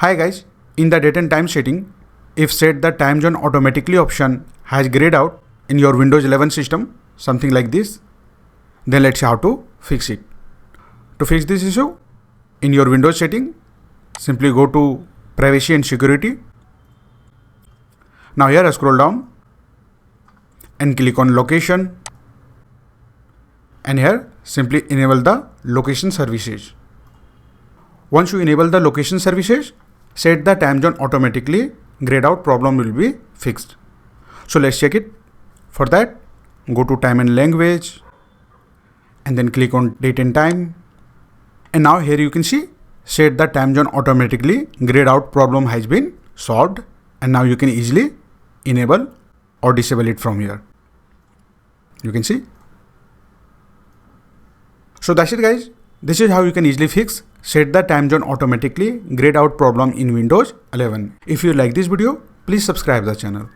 Hi guys, in the date and time setting, if set the time zone automatically option has grayed out in your Windows 11 system, something like this, then let's see how to fix it. To fix this issue, in your Windows setting, simply go to privacy and security. Now here I scroll down and click on location, and here simply enable the location services. Once you enable the location services, set the time zone automatically, grayed out problem will be fixed. So let's check it. For that, go to time and language and then click on date and time. And now here you can see set the time zone automatically, grayed out problem has been solved, and now you can easily enable or disable it from here. You can see. So that's it guys. This is how you can easily fix set the time zone automatically, grayed out problem in Windows 11. If you like this video, please subscribe the channel.